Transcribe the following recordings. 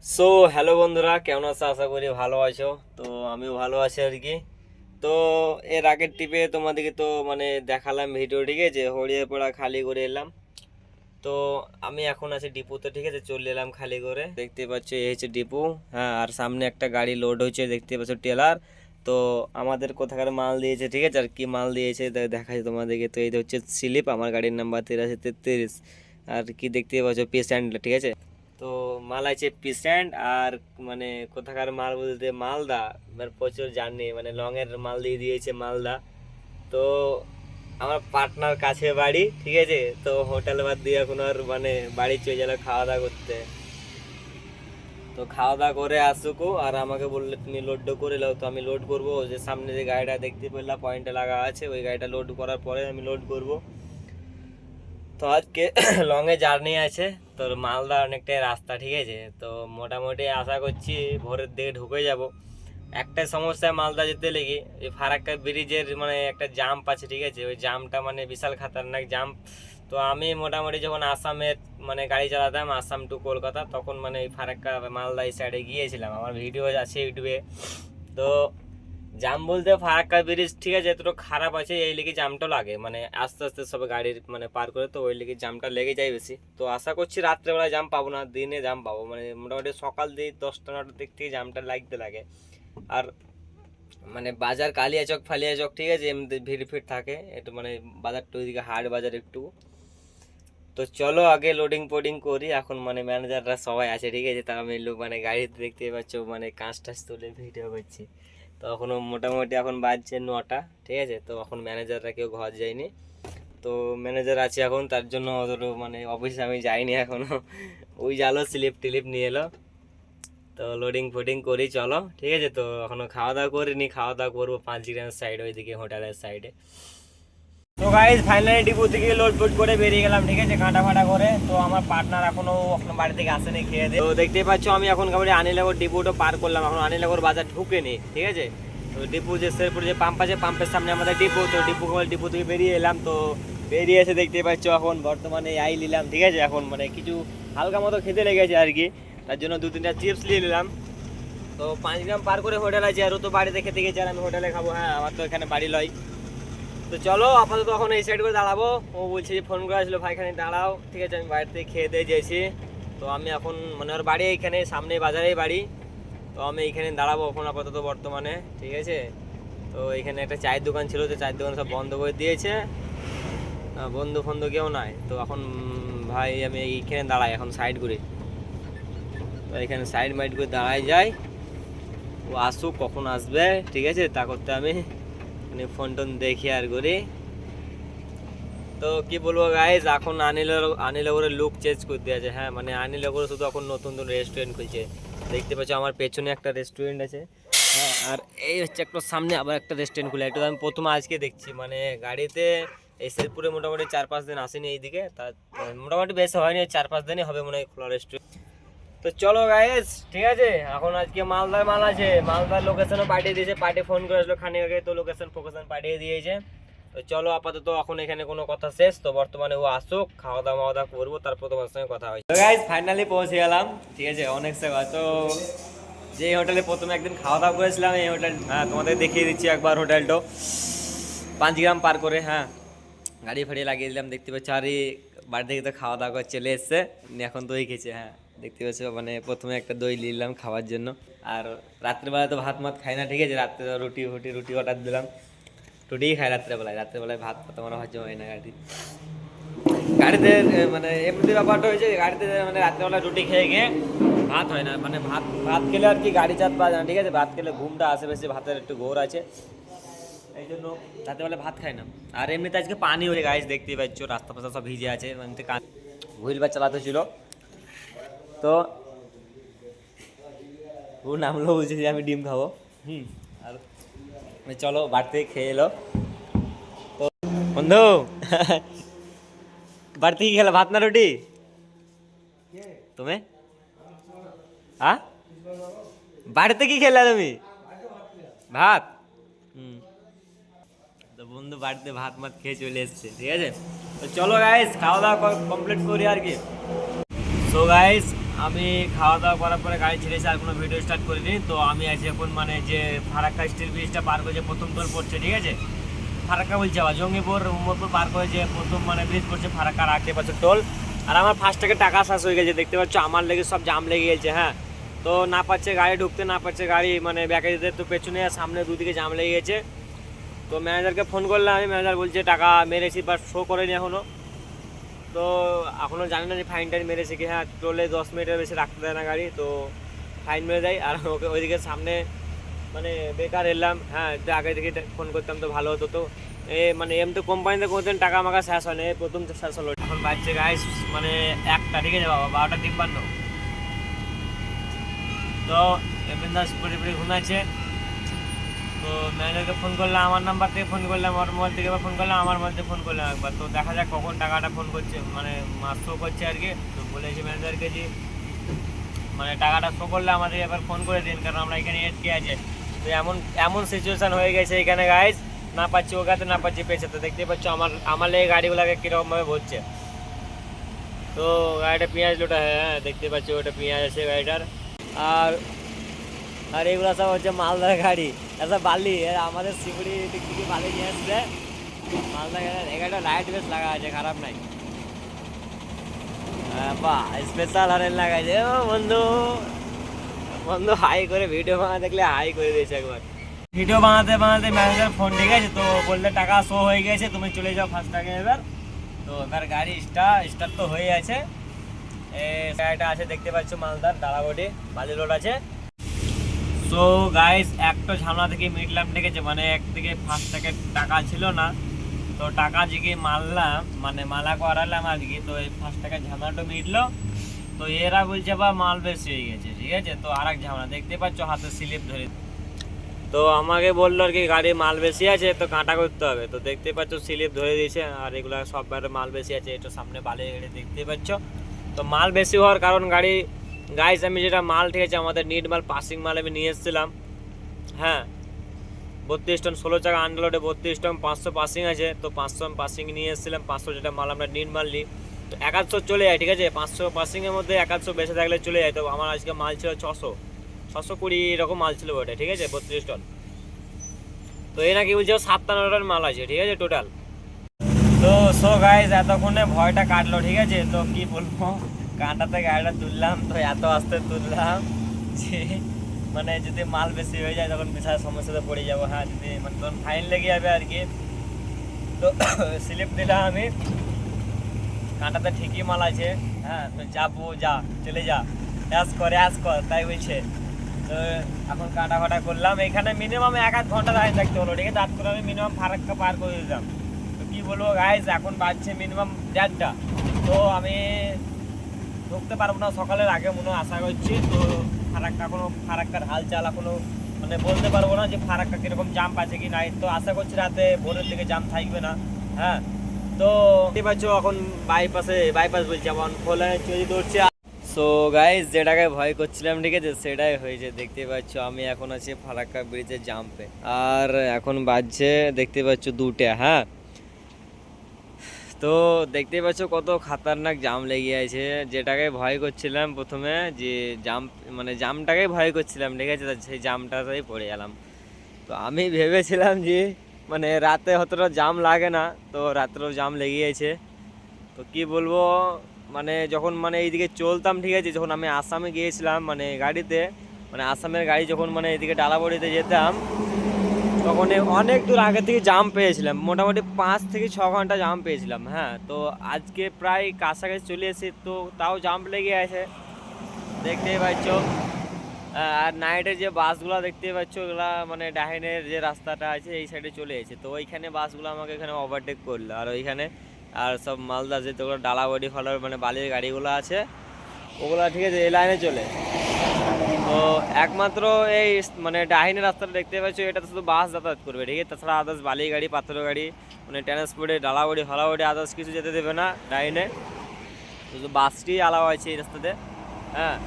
So hello বন্ধুরা, কেমন আছো? আশা করি ভালো আছো। তো আমিও ভালো আছি আর কি। তো এর আগের টিপে তোমাদেরকে তো দেখালাম ভিডিও, ঠিক আছে, হরিয়ারপাড়া খালি করে এলাম। তো আমি এখন আছি ডিপুতে, ঠিক আছে, চলে এলাম খালি করে। দেখতে পাচ্ছ এই হচ্ছে ডিপু। হ্যাঁ, আর সামনে একটা গাড়ি লোড হয়েছে, দেখতে পাচ্ছ টেলার। তো আমাদের কোথাকার মাল দিয়েছে, ঠিক আছে, আর কি মাল দিয়েছে দেখাচ্ছি তোমাদেরকে। তো এই হচ্ছে স্লিপ, আমার গাড়ির নাম্বার 8333। আর কি দেখতে পাচ্ছ পেশেন্ট, ঠিক আছে। তো মাল আছে পিসেন্ট। আর মানে কোথাকার মাল বলতে মালদা, প্রচুর জার্নি, লং এর মাল দিয়ে দিয়েছে মালদা। তো আমার পার্টনার কাছে বাড়ি, ঠিক আছে। তো হোটেল বাদ দিয়ে এখন আর বাড়ি চলে গেল খাওয়া দাওয়া করতে। তো খাওয়া দাওয়া করে আসুকো, আর আমাকে বললে তুমি লোড করে নাও। তো আমি লোড করবো, যে সামনে যে গাড়িটা দেখতে পেলাম পয়েন্টে লাগা আছে, ওই গাড়িটা লোড করার পরে আমি লোড করব। তো আজকে লং এ জার্নি আছে। তো মালদা অনেকটাই রাস্তা, ঠিক আছে। তো মোটামুটি আশা করছি ভোরের দিকে ঢুকে যাব। একটা সমস্যা মালদা যেতে লেগে, এই ফারাক্কা ব্রিজের একটা জাম্প আছে, ঠিক আছে। ওই জামটা বিশাল খাতারনাক জাম্প। তো আমি মোটামুটি যখন আসামের গাড়ি চালাতাম, আসাম টু কলকাতা, তখন এই ফারাক্কা মালদা এই সাইডে গিয়েছিলাম, আমার ভিডিও আছে ইউটিউবে। তো জাম বলতে ফারাক্কা ব্রিজ, ঠিক আছে, এতটা খারাপ আছে, এই লেগে জামটা লাগে, আস্তে আস্তে সব গাড়ির পার করে, তো ওই লেগে জামটা লেগে যায় বেশি। তো আশা করছি রাত্রেবেলায় জাম পাবো না, দিনে জাম পাবো, মোটামুটি সকাল দিয়ে 10টা 9টার দিক থেকে জামটা লাগতে লাগে। আর বাজার কালিয়াচক ফালিয়াচক, ঠিক আছে, এমনি ভিড় ফিড় থাকে একটু, বাজারটা ওইদিকে হাট বাজার একটু। তো চলো আগে লোডিং পোডিং করি। এখন ম্যানেজাররা সবাই আছে, ঠিক আছে। তা আমি লোক গাড়িতে দেখতে পাচ্ছ কাঁচ টাচ তুলে ভিডিও করছি। তো এখনো মোটামুটি এখন বাজছে 9টা, ঠিক আছে। তো এখন ম্যানেজাররা কেউ ঘর যায়নি। তো ম্যানেজার আছে এখন, তার জন্য অতটা অফিসে আমি যাইনি এখনো। ওই জালো স্লিপ টিলিপ নিয়ে এলো। তো লোডিং ফোডিং করি, চলো, ঠিক আছে। তো এখনো খাওয়া দাওয়া করিনি, খাওয়া দাওয়া করবো 5 গ্রাম সাইড, ওইদিকে হোটেলের সাইডে। তো গাইজ ফাইনালি ডিপো থেকে লোড ফোড করে বেরিয়ে গেলাম, ঠিক আছে, কাঁটা ফাটা করে। তো আমার পার্টনার এখনো বাড়ি থেকে আসেনি, খেয়ে দিয়ে। তো দেখতেই পাচ্ছ আমি এখন আনিনগর ডিপোটা পার করলাম, এখন আনিনগর বাজার ঢুকেনি, ঠিক আছে। তো ডিপো যে শেরপুর যে পাম্প আছে, পাম্পের সামনে আমাদের ডিপো। তো ডিপো থেকে বেরিয়ে এলাম। তো বেরিয়ে এসে দেখতেই পাচ্ছ এখন বর্তমানে আই নিলাম, ঠিক আছে। এখন কিছু হালকা মতো খেতে লেগেছে আর কি, তার জন্য 2-3টা চিপস নিয়ে নিলাম। তো 5 গ্রাম পার করে হোটেল আছে, আর ও তো বাড়িতে খেতে গেছে, আর আমি হোটেলে খাবো। হ্যাঁ, আমার তো এখানে বাড়ি লয়। তো চলো আপাতত এখন এই সাইড করে দাঁড়াবো। ও বলছে যে ফোন করে আসলো, ভাইখানে দাঁড়াও, ঠিক আছে। আমি বাড়িতে খেয়ে দিয়ে যেয়েছি। তো আমি এখন ওর বাড়ি এইখানে সামনে, বাজারেই বাড়ি। তো আমি এইখানে দাঁড়াবো এখন আপাতত বর্তমানে, ঠিক আছে। তো এইখানে একটা চায়ের দোকান ছিল, তো চায়ের দোকান সব বন্ধ করে দিয়েছে, বন্ধু ফন্ধু কেউ নাই। তো এখন ভাই আমি এইখানে দাঁড়াই এখন সাইড করে। তো এখানে সাইড মাইড করে দাঁড়াই যাই, ও আসুক, কখন আসবে, ঠিক আছে, তা করতে আমি ফোন টোন দেখি আর করি। তো কি বলবো গাইজ, এখন আনিলগরের লুক চেঞ্জ করে দিয়েছে। হ্যাঁ, আনিলগরে শুধু এখন নতুন নতুন রেস্টুরেন্ট খুলছে। দেখতে পাচ্ছ আমার পেছনে একটা রেস্টুরেন্ট আছে। হ্যাঁ, আর এই হচ্ছে একটা সামনে আবার একটা রেস্টুরেন্ট খুলে, এটা আমি প্রথমে আজকে দেখছি। গাড়িতে এই শেরপুরে মোটামুটি 4-5 দিন আসেনি এইদিকে, তা মোটামুটি বেশি হয়নি, 4-5 দিনই হবে মনে হয় খোলা রেস্টুরেন্ট। তো চলো গাইজ, ঠিক আছে, এখন আজকে মালদার মাল আছে, মালদার লোকেশনও পাঠিয়ে দিয়েছে, পার্টি ফোন করে আসলো খানিক আগে, তো লোকেশন ফোকেশন পাঠিয়ে দিয়েছে। তো চলো আপাতত এখন এখানে কোনো কথা শেষ। তো বর্তমানে ও আসুক, খাওয়া দাওয়া করবো, তারপর তোমার সঙ্গে কথা হয়। তো গাইজ ফাইনালি পৌঁছে গেলাম, ঠিক আছে, অনেক সেবা। তো যে হোটেলে প্রথমে একদিন খাওয়া দাওয়া করেছিলাম, এই হোটেল, হ্যাঁ তোমাদের দেখিয়ে দিচ্ছি একবার হোটেলটা। 5 গ্রাম পার করে, হ্যাঁ, গাড়ি ফাড়ি লাগিয়ে দিলাম, দেখতে পাচ্ছি। আর বাড়ি থেকে তো খাওয়া দাওয়া করে চলে এসছে, এখন দই খেয়েছে। হ্যাঁ, দেখতে পাচ্ছ প্রথমে একটা দই নিলাম খাওয়ার জন্য। আর রাত্রেবেলা তো ভাত মাত খাই না, ঠিক আছে, রাত্রে রুটি রুটি অর্ডার দিলাম, রুটিই খাই রাত্রেবেলায় ভাত ফাত আমার হজম হয় না গাড়িতে এমনি ব্যাপারটা হয়েছে, গাড়িতে রাত্রেবেলা রুটি খেয়ে গিয়ে ভাত হয় না, ভাত ভাত খেলে আর কি গাড়ি চাঁদ পাওয়া যায় না, ঠিক আছে। ভাত খেলে ঘুমটা আসে বেশি, ভাতের একটু ঘোর আছে, এই জন্য রাত্রেবেলা ভাত খাই না। আর এমনিতে আজকে পানি হয়ে গাইস, দেখতেই পাচ্ছ রাস্তা ফাস্তা সব ভিজে আছে, হুইল বা চালাতে ছিল। তো ও নামলো, বলছে যে আমি ডিম খাবো। আর চলো বাড়িতে খেয়ে এলো। তো বন্ধু বাড়িতে কি খেলা, ভাত না রুটি? তুমি হ্যাঁ, বাড়িতে কি খেলা তুমি? ভাত। হুম। তো বন্ধু বাড়িতে ভাত মাত খেয়ে চলে এসছে, ঠিক আছে। তো চলো গাইস খাওয়া দাওয়া কমপ্লিট করি আর কি। সো গাইস আমি খাওয়া দাওয়া করার পরে গাড়ি ছেড়েছি, আর কোনো ভিডিও স্টার্ট করিনি। তো আমি আছি এখন মানে যে ফারাক্কা স্টিল ব্রিজটা পার করে যে প্রথম টোল পড়ছে, ঠিক আছে, ফারাক্কা বলছে আবার জঙ্গিপুর মোহাম্মদপুর পার করে যে প্রথম মানে ব্রিজ পড়ছে ফারাক্কার 8 টোল। আর আমার ফার্স্টটাকে টাকা শেষ হয়ে গেছে, দেখতে পাচ্ছ আমার লেগে সব জাম লেগে গেছে। হ্যাঁ, তো না পাচ্ছে গাড়ি ঢুকতে, না পাচ্ছে গাড়ি মানে ব্যাকে দিতে, তো পেছনে আর সামনে দুদিকে জাম লেগে গেছে। তো ম্যানেজারকে ফোন করলাম আমি, ম্যানেজার বলছে টাকা মেরেছি বাট শো করেনি এখনও। তো এখনও জানি না যে ফাইন টাইন মেরেছে কি। হ্যাঁ, টোলে 10 মিনিটের বেশি রাখতে দেয় না গাড়ি, তো ফাইন মেরে দেয়। আর ওকে ওইদিকে সামনে মানে বেকার এলাম। হ্যাঁ, আগে থেকে ফোন করতাম তো ভালো হতো। তো মানে এম তো কোম্পানিতে কোনোদিন টাকা আমাকে শেষ হয় না, প্রথম শেষ হলো। এখন বাজছে গাইস মানে 1টা, ঠিক আছে বাবা, 12:53। তো বিন্দাস পরে পরে ঘুমাচ্ছে। তো ম্যানেজারকে ফোন করলাম, আমার নাম্বার থেকে ফোন করলাম, ওর মোবাইল থেকে ফোন করলাম, আমার মোবাইল থেকে ফোন করলাম একবার। তো দেখা যাক কখন টাকাটা ফোন করছে মানে শো করছে আর কি। তো বলেছি ম্যানেজারকে যে মানে টাকাটা শো করলে আমাদের এবার ফোন করে দিন, কারণ আমরা এখানে এসকে আছে। তো এমন সিচুয়েশান হয়ে গেছে এখানে গাইজ, না পাচ্ছি ওগাতে, না পাচ্ছি পেছে। তো দেখতে পাচ্ছ আমার লেগে গাড়িগুলোকে কীরকমভাবে ভরছে। তো গাড়িটা পেঁয়াজ লোটা, হ্যাঁ দেখতে পাচ্ছি ওটা পেঁয়াজ আছে গাড়িটার। আর আর এগুলো সব হচ্ছে মালদার গাড়ি, এত বালি। আমাদের শিবড়ি দিক থেকে বালি নিয়ে আসছে মালদা গাড়ি। এগারোটা লাইট বেশ লাগা আছে, খারাপ নাই। বাহ, স্পেশাল হরেন লাগাইছে। ও বন্ধু, বন্ধু হাই করে ভিডিও বানা দেখলে হাই করে দিয়েছে একবার। ভিডিও বানাতে বানাতে ম্যানেজার ফোন, ঠিক আছে, তো বললে টাকা শো হয়ে গেছে, তুমি চলে যাও ফার্স্টটাকে এবার। তো এবার গাড়ি স্টার্ট তো হয়ে আছে। গাড়িটা আছে দেখতে পাচ্ছ মালদার ডালাবডি বালি রোড আছে। সো গাইস একটা ঝামেলা থেকে মিটলাম, ঠিক আছে, মানে একদিকে ফার্স্টটাকে টাকা ছিল না, তো টাকা জিগে মারলাম মানে মালা করালাম আর কি। তো এই ফার্স্টটাকে ঝামেলাটা মিটলো। তো এরা বলছে বা মাল বেশি হয়ে গেছে, ঠিক আছে। তো আর এক ঝামেলা দেখতে পাচ্ছ, হাতে স্লিপ ধরে। তো আমাকে বললো আর কি গাড়ি মাল বেশি আছে, তো কাঁটা করতে হবে। তো দেখতে পাচ্ছ স্লিপ ধরে দিয়েছে, আর এগুলো সব মাল বেশি আছে। এটা সামনে বালি গাড়ি দেখতে পাচ্ছ। তো মাল বেশি হওয়ার কারণ গাড়ি গাইস, আমি যেটা মাল, ঠিক আছে, আমাদের নিট মাল পাসিং মাল আমি নিয়ে এসেছিলাম। হ্যাঁ, 32 টন 16 চাকা আনলোডে 32 টন 500 পাসিং আছে। তো 500 পাসিং নিয়ে এসেছিলাম, 500 যেটা মাল আমরা নিট মাল নিই। তো 150 চলে যায়, ঠিক আছে, 500 পাসিংয়ের মধ্যে 150 বেঁচে থাকলে চলে যায়। তো আমার আজকে মাল ছিল 620 এরকম মাল ছিল ওটা, ঠিক আছে, 32 টন। তো এই নাকি বলছে 57 টন মাল আছে, ঠিক আছে, টোটাল। তো সো গাইস এতক্ষণে ভয়টা কাটলো, ঠিক আছে। তো কি বলবো, কাঁটাতে গাড়িটা তুললাম, তো এত আস্তে তুললাম যে মানে যদি মাল বেশি হয়ে যায় তখন বিশাল সমস্যাতে পড়ে যাবো। হ্যাঁ, যদি মানে তখন ফাইন লেগে যাবে আর কি। তো স্লিপ দিলাম আমি, কাঁটাতে ঠিকই মাল আছে। হ্যাঁ, তো যাবো, যা চলে যা, অ্যাস কর তাই বলছে। তো এখন কাটা ফাটা করলাম, এখানে মিনিমাম 1-1 ঘন্টা দাঁড়িয়ে থাকতে হলো, ঠিক আছে। তার করে আমি মিনিমাম ফারাক্কা পার করে দিতাম। তো কী বলবো গাইজ, এখন বাজছে মিনিমাম 1:30। তো আমি ঢুকতে পারবো না, সকালের আগে মনে হয় আশা করছি। তো ফারাক্কার হালচাল এখনো মানে বলতে পারবো না যে ফারাক্কা কীরকম জাম পাচ্ছে কি নাই। তো আশা করছি রাতে ভোরের দিকে জাম থাকবে না। হ্যাঁ, তো দেখতে পাচ্ছ এখন বাইপাস বলছি, এখন খোলা চুরি ধরছে। সো গাইজ যেটাকে ভয় করছিলাম, ঠিক আছে, সেটাই হয়েছে। দেখতে পাচ্ছ আমি এখন আছি ফারাক্কা ব্রিজের জাম্পে, আর এখন বাজছে দেখতে পাচ্ছ 2টা। হ্যাঁ, তো দেখতে পাচ্ছ কত খাতারনাক জাম লেগে আছে। যেটাকে ভয় করছিলাম প্রথমে, যে মানে জামটাকে ভয় করছিলাম, ঠিক আছে, সেই জামটাতেই পড়ে গেলাম। তো আমি ভেবেছিলাম যে মানে রাতে অতটা জাম লাগে না, তো রাত্রেও জাম লেগে আছে। তো কি বলবো, মানে যখন মানে এইদিকে চলতাম, ঠিক আছে, যখন আমি আসামে গিয়েছিলাম মানে গাড়িতে, মানে আসামের গাড়ি যখন মানে এইদিকে ডালাবড়িতে যেতাম, তখন অনেক দূর আগে থেকে জাম পেয়েছিলাম, মোটামুটি 5 থেকে 6 ঘন্টা জাম পেয়েছিলাম। হ্যাঁ, তো আজকে প্রায় কাছাকাছি চলে এসেছি, তো তাও জাম লেগে আছে দেখতেই পাচ্ছ। আর নাইটে যে বাসগুলো দেখতে পাচ্ছ, ওগুলা মানে ডাহিনের যে রাস্তাটা আছে এই সাইডে চলে এসেছে। তো ওইখানে বাসগুলো আমাকে এখানে ওভারটেক করলো, আর ওইখানে আর সব মালদা যেগুলো ডালাবডি ফলার মানে বালির গাড়িগুলো আছে ওগুলো, ঠিক আছে, এই লাইনে চলে। তো একমাত্র এই মানে ডাহিনের রাস্তাটা দেখতে পাচ্ছ, এটা শুধু বাস যাতায়াত করবে, ঠিক আছে, তাছাড়া আদার্স বালি গাড়ি, পাথর গাড়ি, মানে ট্রান্সপোর্টে ডালাবডি ফলাবডি আদার্স কিছু যেতে দেবে না ডাহিনে, শুধু বাসটি আলাও আছে এই রাস্তাতে। হ্যাঁ,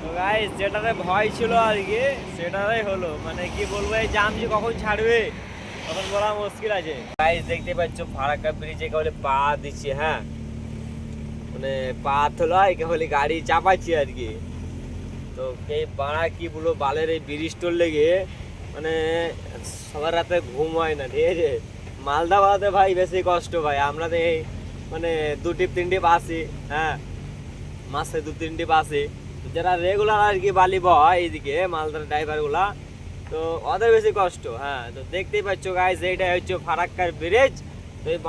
তো গাইস যেটাতে ভয় ছিল আর কি সেটাই হলো, মানে কি বলবো, এই জাম যে কখন ছাড়বে তখন বলা মুশকিল আছে। গাইস দেখতে পাচ্ছ ফারাক্কা ব্রিজে কেবল পা দিচ্ছে। হ্যাঁ, মানে পা তোলায় কেবলই গাড়ি চাপাচ্ছি আর কি। তো এই বাড়া কি বলবো, বালের এই ব্রিজটোর লেগে মানে সবার রাতে ঘুম হয় না, ঠিক আছে। মালদা বাড়াতে ভাই বেশি কষ্ট ভাই, আমরা তো এই মানে 2-3 বাসি, হ্যাঁ মাসে 2-3 বাসি, যারা রেগুলার আর কি বালি বয় এইদিকে মালদার ড্রাইভারগুলা, তো ওদের বেশি কষ্ট। হ্যাঁ তো দেখতেই পাচ্ছ গাইস, এইটাই হচ্ছে ফারাক্কার ব্রিজ। তো এই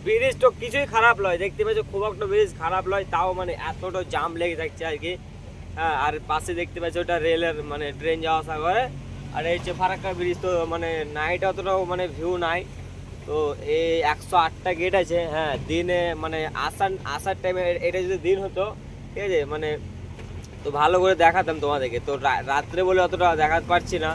ব্রিজ তো কিছুই খারাপ নয়, দেখতে পাচ্ছ খুব একটা ব্রিজ খারাপ নয়, তাও মানে এতটা জাম লেগে থাকছে আর কি। হ্যাঁ আর পাশে দেখতে পাচ্ছ ওটা রেলের মানে ট্রেন যাওয়া আসা করে। আর এই হচ্ছে ফারাক্কা ব্রিজ, তো মানে নাইট অতটাও মানে ভিউ নাই। তো এই 108টা গেট আছে। হ্যাঁ দিনে মানে আসার টাইমে এটা যদি দিন হতো, ঠিক আছে, মানে তো ভালো করে দেখাতাম তোমাদেরকে। তো রাত্রে বলে অতটা দেখাতে পারছি না।